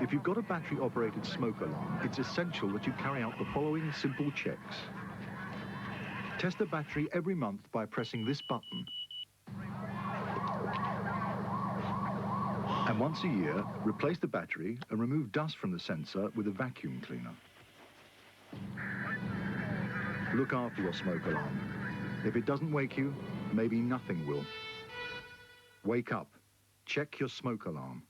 If you've got a battery-operated smoke alarm, it's essential that you carry out the following simple checks. Test the battery every month by pressing this button. And once a year, replace the battery and remove dust from the sensor with a vacuum cleaner. Look after your smoke alarm. If it doesn't wake you, maybe nothing will. Wake up. Check your smoke alarm.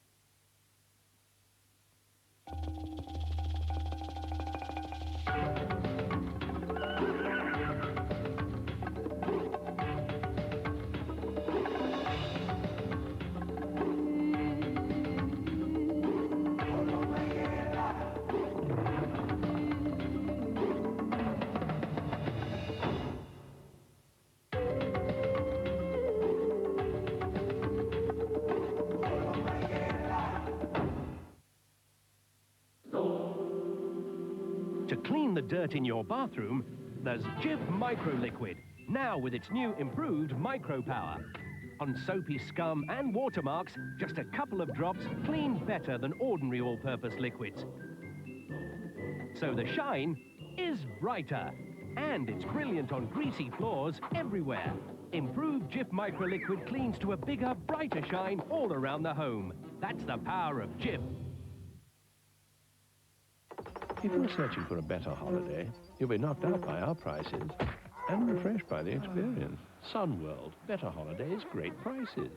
Dirt in your bathroom, there's Jif Micro Liquid, now with its new improved micro power. On soapy scum and watermarks, just a couple of drops clean better than ordinary all-purpose liquids. So the shine is brighter, and it's brilliant on greasy floors everywhere. Improved Jif Micro Liquid cleans to a bigger, brighter shine all around the home. That's the power of Jif. If you're searching for a better holiday, you'll be knocked out by our prices and refreshed by the experience. SunWorld, better holidays, great prices.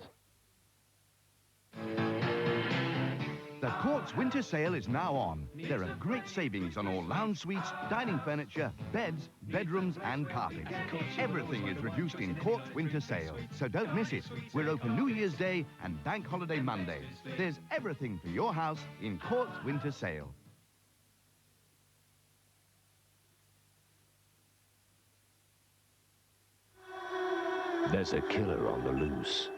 The Courts Winter Sale is now on. There are great savings on all lounge suites, dining furniture, beds, bedrooms and carpet. Everything is reduced in Courts Winter Sale, so don't miss it. We're open New Year's Day and Bank Holiday Mondays. There's everything for your house in Courts Winter Sale. There's a killer on the loose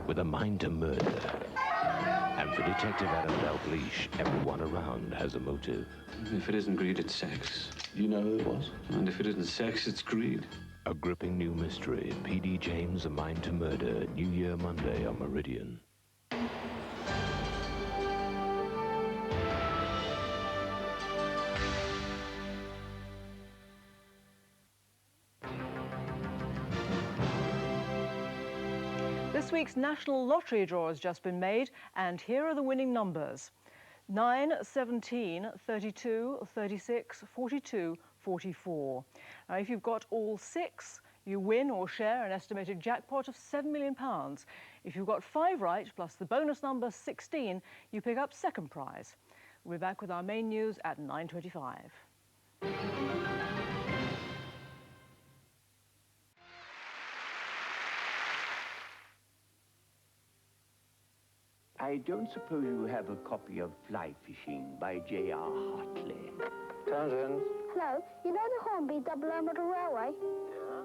with a mind to murder. And for Detective Adam Dalgleish, everyone around has a motive. If it isn't greed, it's sex. You know who it was? And if it isn't sex, it's greed. A gripping new mystery. P.D. James, A Mind to Murder, New Year Monday on Meridian. This week's National Lottery draw has just been made, and here are the winning numbers. 9, 17, 32, 36, 42, 44. Now, if you've got all 6, you win or share an estimated jackpot of £7 million. If you've got 5 right, plus the bonus number 16, you pick up second prize. We'll be back with our main news at 9:25. I don't suppose you have a copy of Fly Fishing by J.R. Hartley. Townsend. Hello, you know the Hornby Double Model Railway? Yeah?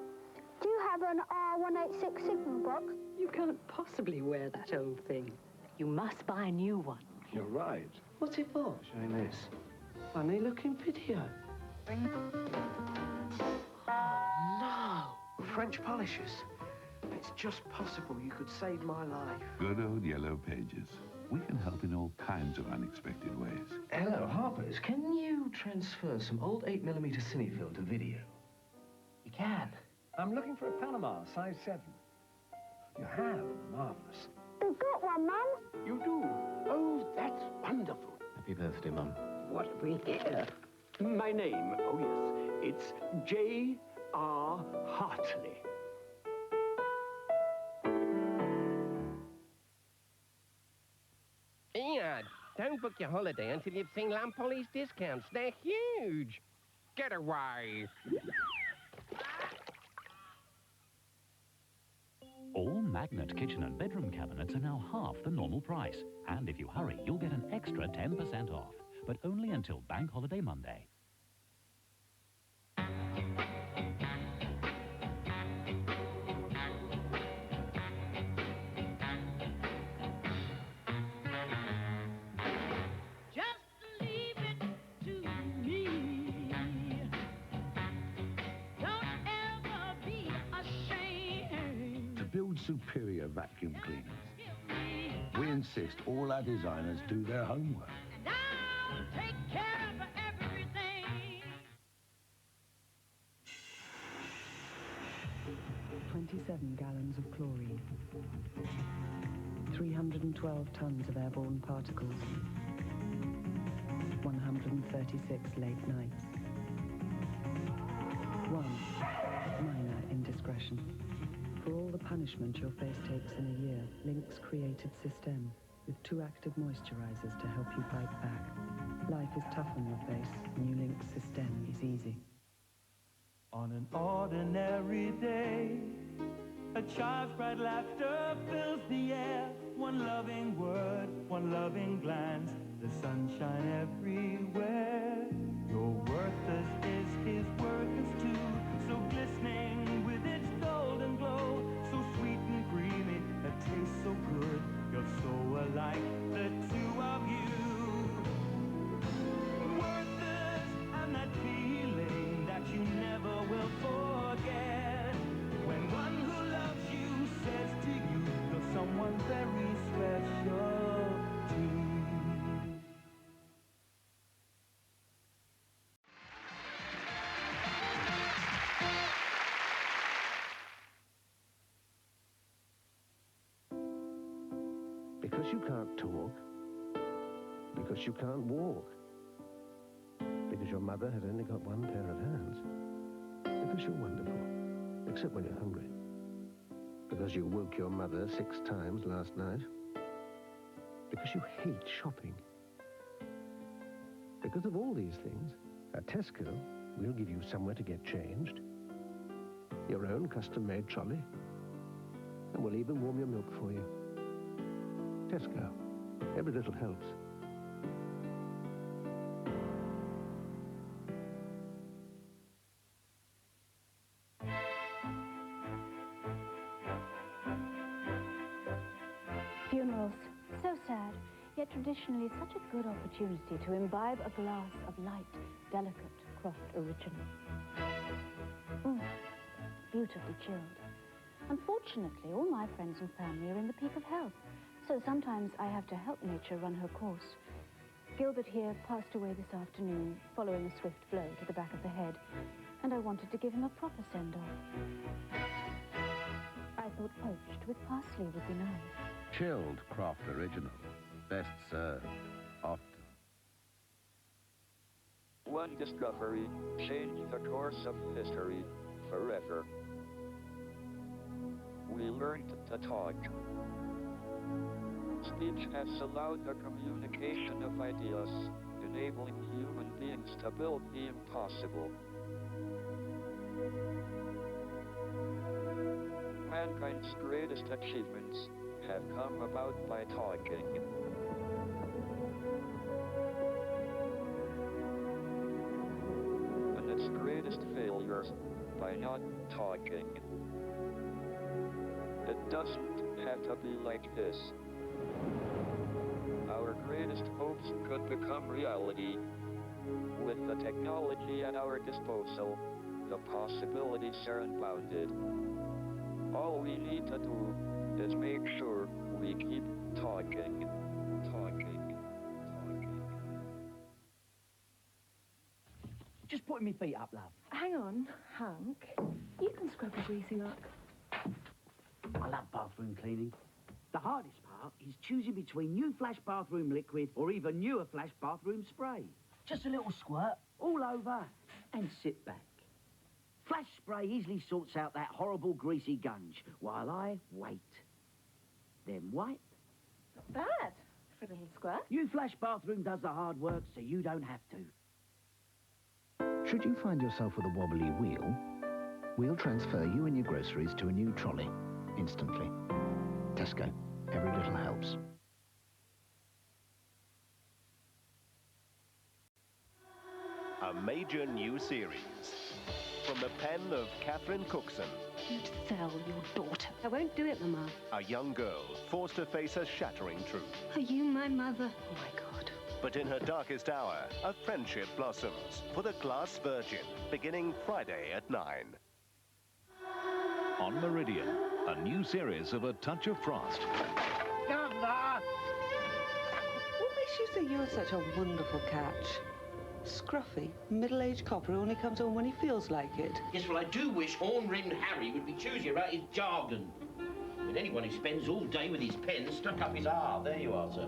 Do you have an R186 signal box? You can't possibly wear that old thing. You must buy a new one. You're right. What's it for? Showing this. Funny-looking video. No! French polishers. It's just possible you could save my life. Good old Yellow Pages. We can help in all kinds of unexpected ways. Hello, Harper's. Can you transfer some old 8mm cinefilm to video? You can. I'm looking for a Panama, size 7. You have. Marvellous. We've got one, Mum. You do? Oh, that's wonderful. Happy birthday, Mum. What have we here? My name, oh yes, it's J.R. Hartley. Ian, don't book your holiday until you've seen Lunn Poly's discounts. They're huge. Get away. All magnet kitchen and bedroom cabinets are now half the normal price. And if you hurry, you'll get an extra 10% off. But only until Bank Holiday Monday. Superior vacuum cleaners. We insist all our designers do their homework. take care of everything. 27 gallons of chlorine. 312 tons of airborne particles. 136 late nights. 1 minor indiscretion. For all the punishment your face takes in a year, Lynx created Systeme with 2 active moisturizers to help you fight back. Life is tough on your face. New Lynx Systeme is easy. On an ordinary day, a child's bright laughter fills the air. One loving word, one loving glance, the sunshine everywhere. Your Werther's is his Werther's too, so glistening with its golden glow, so sweet and creamy, it tastes so good. You're so alike, the two of you. Werther's and that feeling that you never will forget. When one who loves you says to you, you're someone very special to me. Because you can't talk, because you can't walk, because your mother had only got one pair of hands, because you're wonderful, except when you're hungry, because you woke your mother 6 times last night, because you hate shopping. Because of all these things, at Tesco, we'll give you somewhere to get changed, your own custom-made trolley, and we'll even warm your milk for you. Tesco. Every little helps. Funerals. So sad, yet traditionally such a good opportunity to imbibe a glass of light, delicate Croft original. Beautifully chilled. Unfortunately, all my friends and family are in the peak of health, so sometimes I have to help nature run her course. Gilbert here passed away this afternoon, following a swift blow to the back of the head, and I wanted to give him a proper send-off. I thought poached with parsley would be nice. Chilled Croft original. Best served. Hot. One discovery changed the course of history forever. We learned to talk. Speech has allowed the communication of ideas, enabling human beings to build the impossible. Mankind's greatest achievements have come about by talking. And its greatest failures by not talking. It doesn't have to be like this. Our greatest hopes could become reality. With the technology at our disposal, the possibilities are unbounded. All we need to do is make sure we keep talking. Just putting my feet up, love. Hang on, Hank. You can scrub your greasy luck. I love bathroom cleaning. The hardest part is choosing between new Flash bathroom liquid or even newer Flash bathroom spray. Just a little squirt all over and sit back. Flash spray easily sorts out that horrible greasy gunge while I wait. Then wipe. Not bad for a little squirt. New Flash bathroom does the hard work so you don't have to. Should you find yourself with a wobbly wheel, we'll transfer you and your groceries to a new trolley instantly. Tesco. Every little helps. A major new series. From the pen of Catherine Cookson. You'd sell your daughter. I won't do it, Mama. A young girl forced to face a shattering truth. Are you my mother? Oh, my God. But in her darkest hour, a friendship blossoms for the Glass Virgin, beginning Friday at 9. On Meridian, a new series of A Touch of Frost. Governor! What you think you're such a wonderful catch? Scruffy, middle-aged copper who only comes home when he feels like it. Yes, well, I do wish horn-rimmed Harry would be choosy about his jargon. I mean, anyone who spends all day with his pen stuck up his arse. There you are, sir.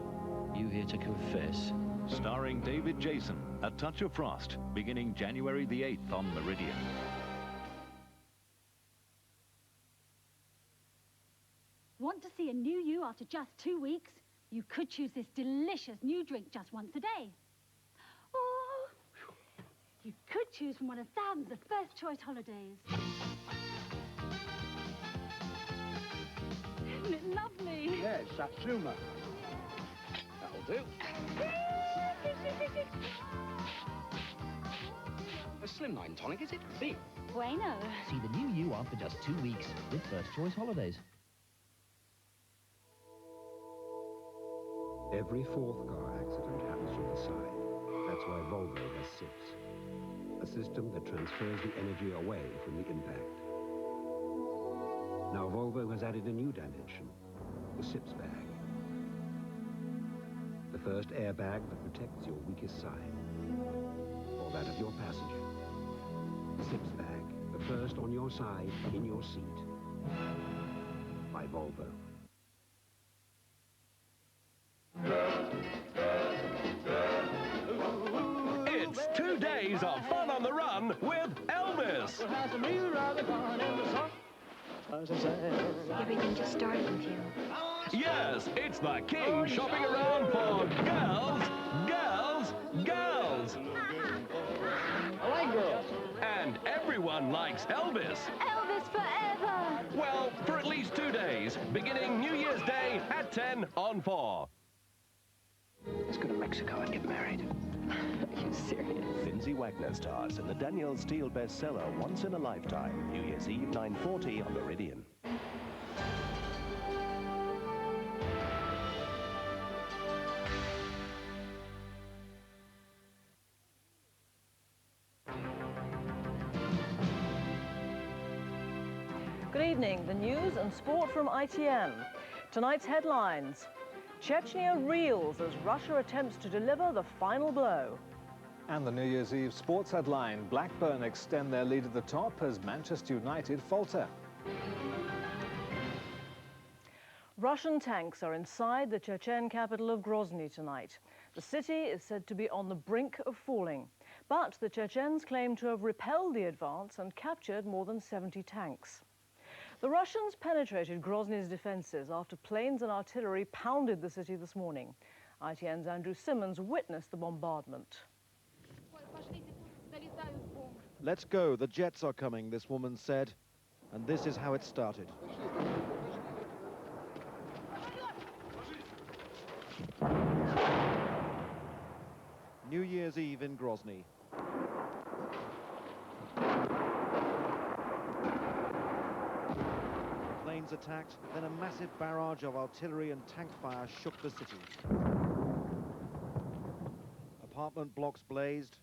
You here to confess? Starring David Jason, A Touch of Frost, beginning January the 8th on Meridian. Want to see a new you after just 2 weeks? You could choose this delicious new drink just once a day. Or you could choose from one of thousands of first choice holidays. Isn't it lovely? Yes, Satsuma. That'll do. A slimline tonic, is it? See. Bueno. See the new you after just 2 weeks with first choice holidays. Every fourth car accident happens from the side. That's why Volvo has SIPS, a system that transfers the energy away from the impact. Now Volvo has added a new dimension, the SIPS bag. The first airbag that protects your weakest side, or that of your passenger. The SIPS bag, the first on your side, in your seat, by Volvo. It's 2 days of fun on the run with Elvis. Everything just started with you. Yes, it's the king shopping around for girls, girls, girls. I like girls. And everyone likes Elvis. Elvis forever! Well, for at least 2 days, beginning New Year's Day at 10 on 4. Let's go to Mexico and get married. Are you serious? Lindsay Wagner stars in the Danielle Steele bestseller Once in a Lifetime, New Year's Eve, 9:40 on Meridian. Good evening. The news and sport from ITN. Tonight's headlines. Chechnya reels as Russia attempts to deliver the final blow. And the New Year's Eve sports headline. Blackburn extend their lead at the top as Manchester United falter. Russian tanks are inside the Chechen capital of Grozny tonight. The city is said to be on the brink of falling. But the Chechens claim to have repelled the advance and captured more than 70 tanks. The Russians penetrated Grozny's defences after planes and artillery pounded the city this morning. ITN's Andrew Simmons witnessed the bombardment. Let's go, the jets are coming, this woman said. And this is how it started. New Year's Eve in Grozny. Planes attacked, then a massive barrage of artillery and tank fire shook the city. Apartment blocks blazed.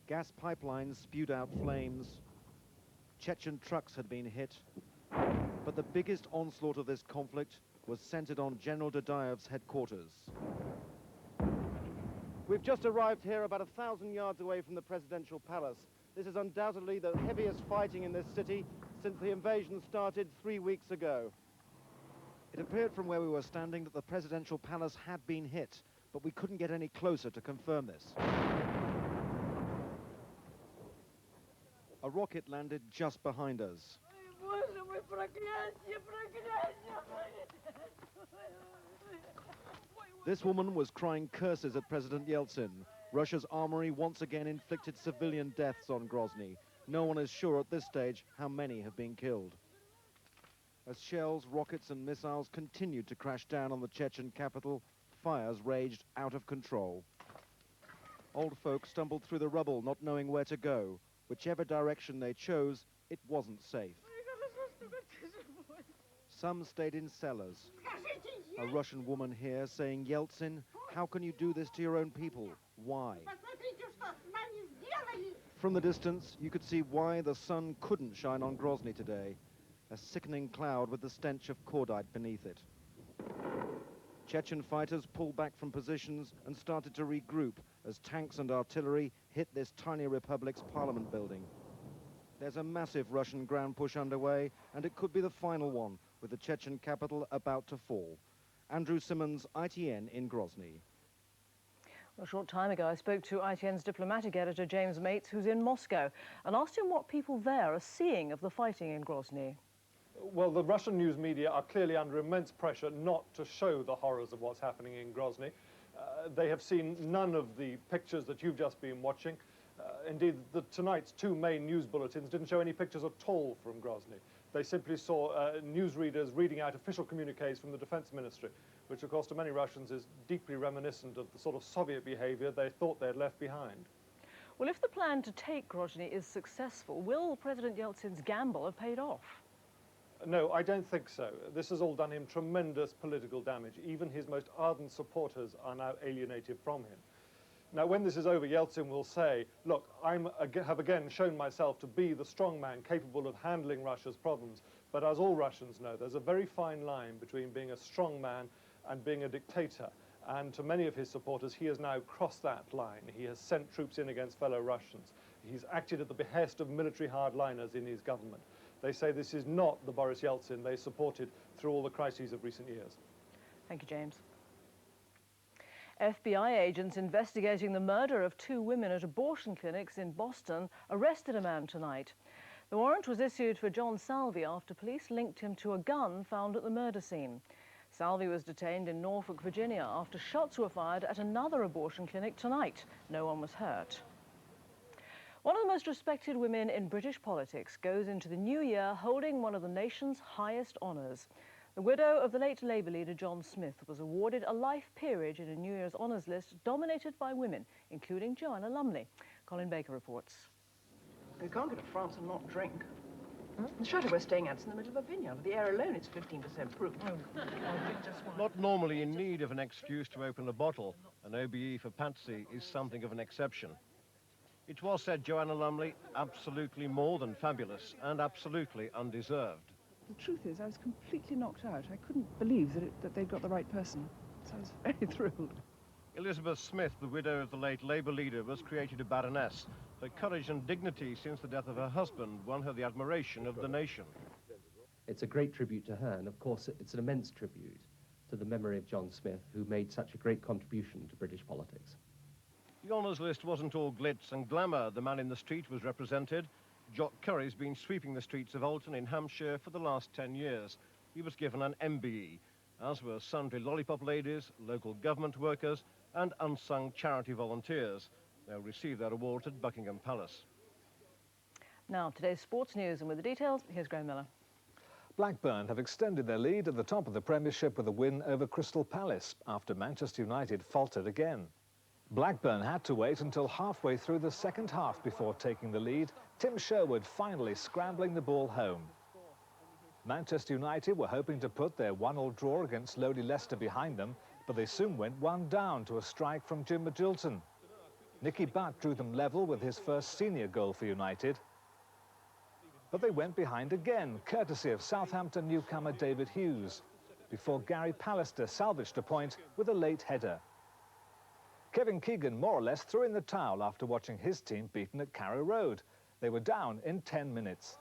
Gas pipelines spewed out flames. Chechen trucks had been hit. But the biggest onslaught of this conflict was centered on General Dadayev's headquarters. We've just arrived here about 1,000 yards away from the presidential palace. This is undoubtedly the heaviest fighting in this city since the invasion started 3 weeks ago. It appeared from where we were standing that the presidential palace had been hit, but we couldn't get any closer to confirm this. A rocket landed just behind us. This woman was crying curses at President Yeltsin. Russia's armory once again inflicted civilian deaths on Grozny. No one is sure at this stage how many have been killed. As shells, rockets and missiles continued to crash down on the Chechen capital, fires raged out of control. Old folk stumbled through the rubble, not knowing where to go. Whichever direction they chose, it wasn't safe. Some stayed in cellars. A Russian woman here saying, Yeltsin, how can you do this to your own people? Why? From the distance, you could see why the sun couldn't shine on Grozny today. A sickening cloud with the stench of cordite beneath it. Chechen fighters pulled back from positions and started to regroup as tanks and artillery hit this tiny republic's parliament building. There's a massive Russian ground push underway, and it could be the final one, with the Chechen capital about to fall. Andrew Simmons, ITN in Grozny. A short time ago, I spoke to ITN's diplomatic editor, James Mates, who's in Moscow, and asked him what people there are seeing of the fighting in Grozny. Well, the Russian news media are clearly under immense pressure not to show the horrors of what's happening in Grozny. They have seen none of the pictures that you've just been watching. Indeed, tonight's two main news bulletins didn't show any pictures at all from Grozny. They simply saw newsreaders reading out official communiques from the Defense Ministry, which, of course, to many Russians is deeply reminiscent of the sort of Soviet behavior they thought they'd left behind. Well, if the plan to take Grozny is successful, will President Yeltsin's gamble have paid off? No, I don't think so. This has all done him tremendous political damage. Even his most ardent supporters are now alienated from him. Now, when this is over, Yeltsin will say, look, I have again shown myself to be the strong man capable of handling Russia's problems. But as all Russians know, there's a very fine line between being a strong man and being a dictator. And to many of his supporters, he has now crossed that line. He has sent troops in against fellow Russians. He's acted at the behest of military hardliners in his government. They say this is not the Boris Yeltsin they supported through all the crises of recent years. Thank you, James. FBI agents investigating the murder of two women at abortion clinics in Boston arrested a man tonight. The warrant was issued for John Salvi after police linked him to a gun found at the murder scene. Salvi was detained in Norfolk, Virginia, after shots were fired at another abortion clinic tonight. No one was hurt. One of the most respected women in British politics goes into the new year holding one of the nation's highest honours. The widow of the late Labour leader John Smith was awarded a life peerage in a New Year's honours list dominated by women, including Joanna Lumley. Colin Baker reports. You can't go to France and not drink. The chateau we're staying at's in the middle of a vineyard. The air alone is 15% proof. Not normally in need of an excuse to open a bottle, an OBE for Patsy is something of an exception. It was, said Joanna Lumley, absolutely more than fabulous and absolutely undeserved. The truth is, I was completely knocked out. I couldn't believe that they'd got the right person. So I was very thrilled. Elizabeth Smith, the widow of the late Labour leader, was created a baroness. Her courage and dignity since the death of her husband won her the admiration of the nation. It's a great tribute to her, and of course it's an immense tribute to the memory of John Smith, who made such a great contribution to British politics. The honours list wasn't all glitz and glamour. The man in the street was represented. Jock Curry's been sweeping the streets of Alton in Hampshire for the last 10 years. He was given an MBE, as were sundry lollipop ladies, local government workers and unsung charity volunteers. They'll receive their award at Buckingham Palace. Now, today's sports news, and with the details, here's Graham Miller. Blackburn have extended their lead at the top of the Premiership with a win over Crystal Palace after Manchester United faltered again. Blackburn had to wait until halfway through the second half before taking the lead, Tim Sherwood finally scrambling the ball home. Manchester United were hoping to put their 1-1 draw against lowly Leicester behind them, but they soon went one down to a strike from Jim Magilton. Nicky Butt drew them level with his first senior goal for United. But they went behind again, courtesy of Southampton newcomer David Hughes, before Gary Pallister salvaged a point with a late header. Kevin Keegan more or less threw in the towel after watching his team beaten at Carrow Road. They were down in 10 minutes.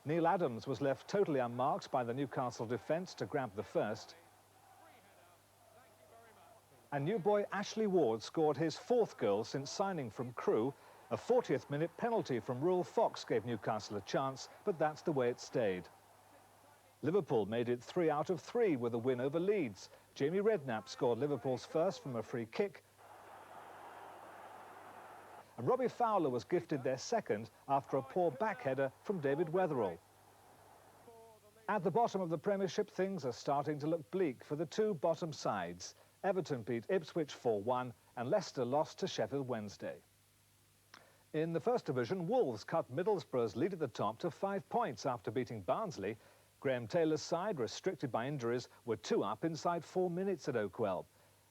Neil Adams was left totally unmarked by the Newcastle defence to grab the first. And new boy Ashley Ward scored his 4th goal since signing from Crewe. A 40th minute penalty from Ruel Fox gave Newcastle a chance, but that's the way it stayed. Liverpool made it 3 out of 3 with a win over Leeds. Jamie Redknapp scored Liverpool's first from a free kick. And Robbie Fowler was gifted their second after a poor backheader from David Weatherall. At the bottom of the Premiership, things are starting to look bleak for the two bottom sides. Everton beat Ipswich 4-1 and Leicester lost to Sheffield Wednesday. In the First Division, Wolves cut Middlesbrough's lead at the top to 5 points after beating Barnsley. Graham Taylor's side, restricted by injuries, were 2 up inside 4 minutes at Oakwell.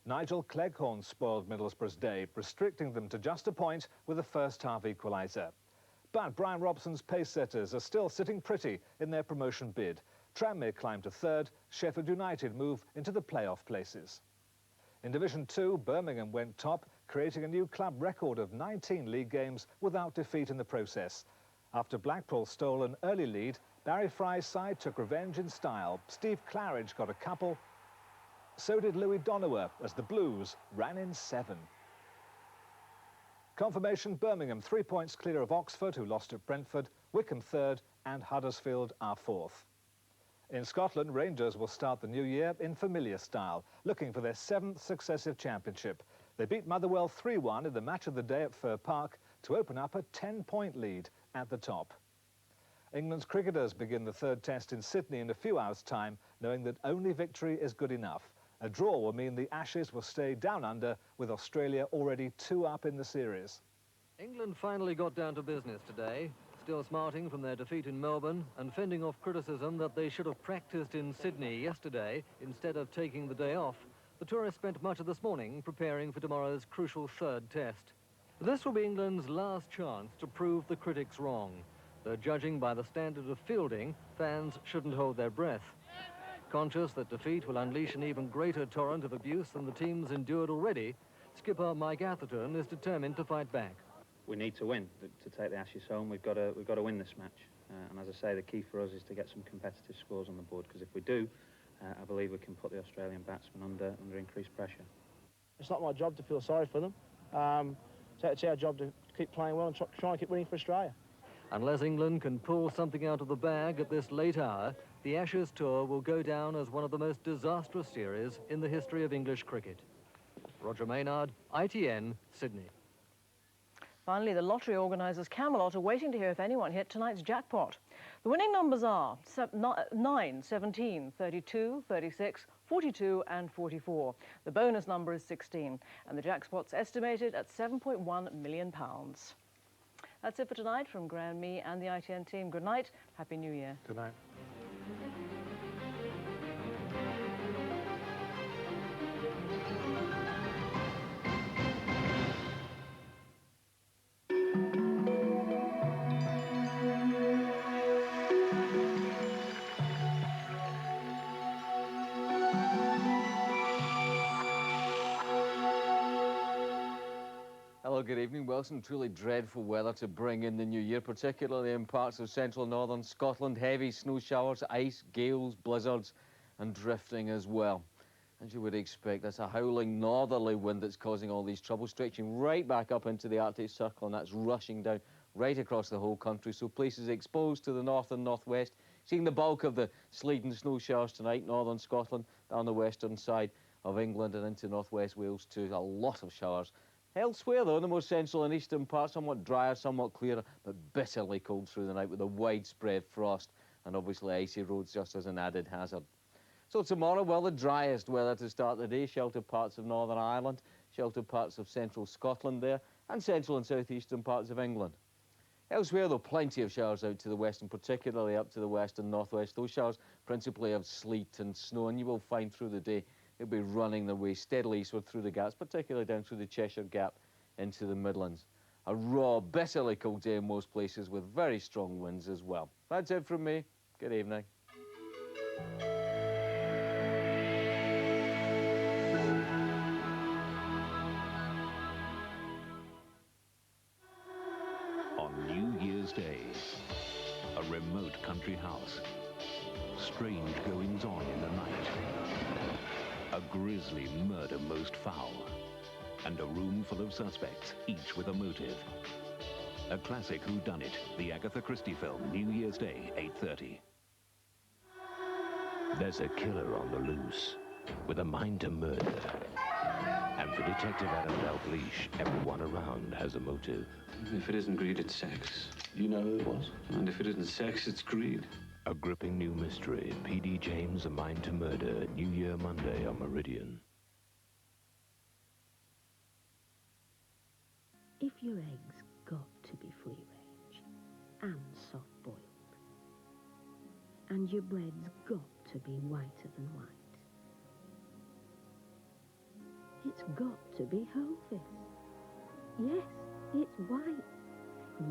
Nigel Cleghorn spoiled Middlesbrough's day, restricting them to just a point with a first-half equaliser. But Brian Robson's pace-setters are still sitting pretty in their promotion bid. Tranmere climb to 3rd, Sheffield United move into the playoff places. In Division 2, Birmingham went top, creating a new club record of 19 league games without defeat in the process. After Blackpool stole an early lead, Barry Fry's side took revenge in style. Steve Claridge got a couple. So did Louis Donower, as the Blues ran in 7. Confirmation, Birmingham 3 points clear of Oxford, who lost at Brentford, Wycombe 3rd and Huddersfield are 4th. In Scotland, Rangers will start the new year in familiar style, looking for their 7th successive championship. They beat Motherwell 3-1 in the match of the day at Fir Park to open up a 10-point lead at the top. England's cricketers begin the 3rd test in Sydney in a few hours' time, knowing that only victory is good enough. A draw will mean the Ashes will stay down under, with Australia already 2 up in the series. England finally got down to business today, still smarting from their defeat in Melbourne and fending off criticism that they should have practiced in Sydney yesterday instead of taking the day off. The tourists spent much of this morning preparing for tomorrow's crucial 3rd test. This will be England's last chance to prove the critics wrong. Though judging by the standard of fielding, fans shouldn't hold their breath. Conscious that defeat will unleash an even greater torrent of abuse than the team's endured already, skipper Mike Atherton is determined to fight back. We need to win to take the Ashes home. We've got to win this match, and as I say, the key for us is to get some competitive scores on the board, because if we do, I believe we can put the Australian batsmen under increased pressure. It's not my job to feel sorry for them. It's our job to keep playing well and try and keep winning for Australia. Unless England can pull something out of the bag at this late hour, the Ashes tour will go down as one of the most disastrous series in the history of English cricket. Roger Maynard, ITN, Sydney. Finally, the lottery organisers Camelot are waiting to hear if anyone hit tonight's jackpot. The winning numbers are 9, 17, 32, 36, 42 and 44. The bonus number is 16 and the jackpot's estimated at £7.1 million. That's it for tonight from Graham, me and the ITN team. Good night. Happy New Year. Good night. Hello, good evening. Well, some truly dreadful weather to bring in the new year, particularly in parts of central and northern Scotland. Heavy snow showers, ice, gales, blizzards and drifting as well. As you would expect, that's a howling northerly wind that's causing all these troubles, stretching right back up into the Arctic Circle, and that's rushing down right across the whole country. So places exposed to the north and northwest, seeing the bulk of the sleet and snow showers tonight, northern Scotland, down the western side of England and into northwest Wales too. A lot of showers. Elsewhere, though, in the more central and eastern parts, somewhat drier, somewhat clearer, but bitterly cold through the night with a widespread frost and obviously icy roads just as an added hazard. So tomorrow, well, the driest weather to start the day, sheltered parts of Northern Ireland, sheltered parts of central Scotland there, and central and southeastern parts of England. Elsewhere, though, plenty of showers out to the west, and particularly up to the west and northwest. Those showers principally of sleet and snow, and you will find through the day they'll be running their way steadily eastward through the gaps, particularly down through the Cheshire Gap into the Midlands. A raw, bitterly cold day in most places with very strong winds as well. That's it from me. Good evening. On New Year's Day, a remote country house. Strange goings-on in the night. A grisly murder most foul. And a room full of suspects, each with a motive. A classic whodunit, the Agatha Christie film, New Year's Day, 8:30. There's a killer on the loose, with a mind to murder. And for Detective Adam Dalgleish, everyone around has a motive. If it isn't greed, it's sex. You know who it was? And if it isn't sex, it's greed. A gripping new mystery, P.D. James, A Mind to Murder, New Year Monday on Meridian. If your eggs got to be free range and soft boiled, and your bread's got to be whiter than white, it's got to be Hovis. Yes, it's white.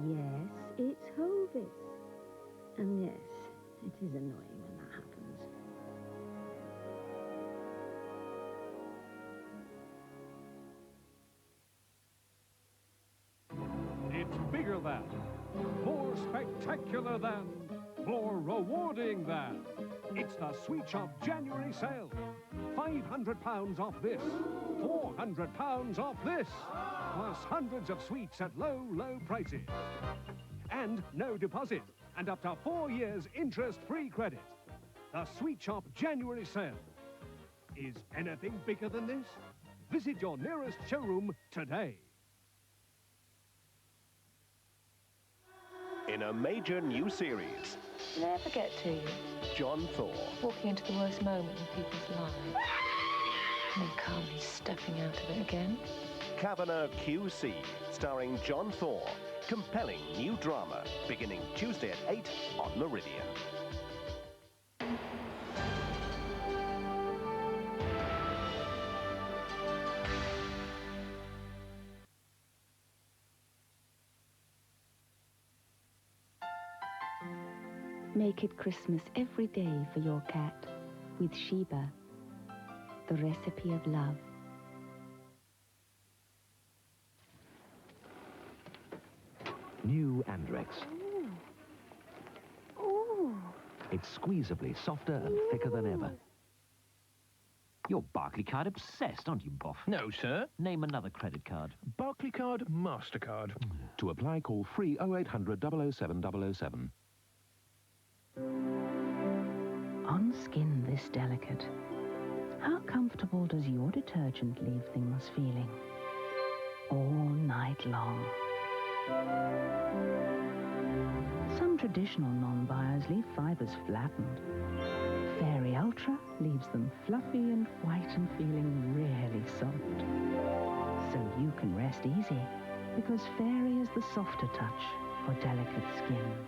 Yes, it's Hovis. And yes, it is annoying when that happens. spectacular than, more rewarding than. It's the Sweet Shop January sale. £500 off this, £400 off this, plus hundreds of sweets at low, low prices. And no deposit, and up to 4 years interest-free credit. The Sweet Shop January sale. Is anything bigger than this? Visit your nearest showroom today. In a major new series, Did I ever get to you? John Thor, Walking into the worst moment in people's lives. And then calmly stepping out of it again. Kavanagh Q.C, starring John Thor. Compelling new drama, beginning Tuesday at 8 on Meridian. Make it Christmas every day for your cat with Sheba, the recipe of love. New Andrex. Ooh. It's squeezably softer and thicker than ever. You're Barclaycard obsessed, aren't you, Boff? No, sir. Name another credit card. Barclaycard, MasterCard. To apply, call free 0800 007 007. On skin this delicate, how comfortable does your detergent leave things feeling? All night long. Some traditional non-buyers leave fibers flattened. Fairy Ultra leaves them fluffy and white and feeling really soft. So you can rest easy, because Fairy is the softer touch for delicate skin.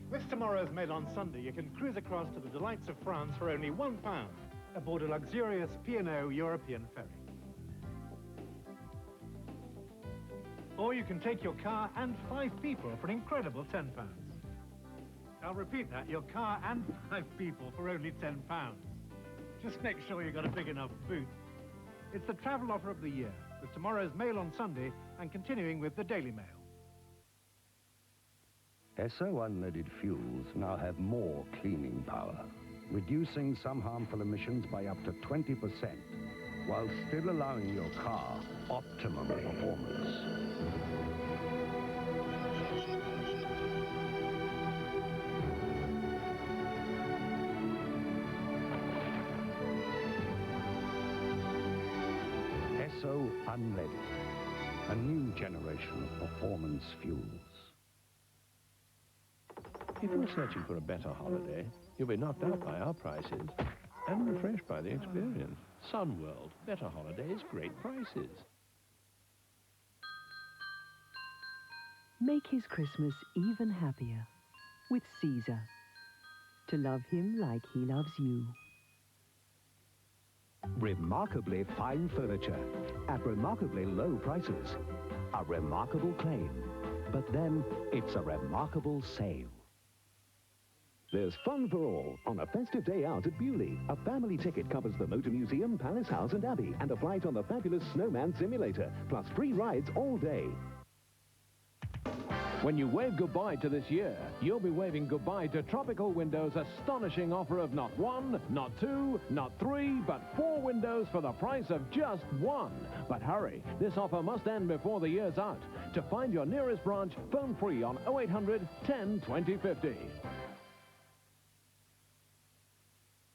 With tomorrow's mail on Sunday, you can cruise across to the delights of France for only £1 aboard a luxurious P&O European ferry. Or you can take your car and 5 people for an incredible £10. I'll repeat that, your car and 5 people for only £10. Just make sure you've got a big enough boot. It's the travel offer of the year, with tomorrow's mail on Sunday and continuing with the Daily Mail. Esso unleaded fuels now have more cleaning power, reducing some harmful emissions by up to 20%, while still allowing your car optimum performance. Esso Unleaded, a new generation of performance fuels. If you're searching for a better holiday, you'll be knocked out by our prices and refreshed by the experience. SunWorld, better holidays, great prices. Make his Christmas even happier with Cesar. To love him like he loves you. Remarkably fine furniture at remarkably low prices. A remarkable claim, but then it's a remarkable sale. There's fun for all on a festive day out at Beaulieu. A family ticket covers the Motor Museum, Palace House and Abbey, and a flight on the fabulous Snowman Simulator, plus free rides all day. When you wave goodbye to this year, you'll be waving goodbye to Tropical Windows' astonishing offer of not 1, not 2, not 3, but 4 windows for the price of just 1. But hurry, this offer must end before the year's out. To find your nearest branch, phone free on 0800 10 20 50.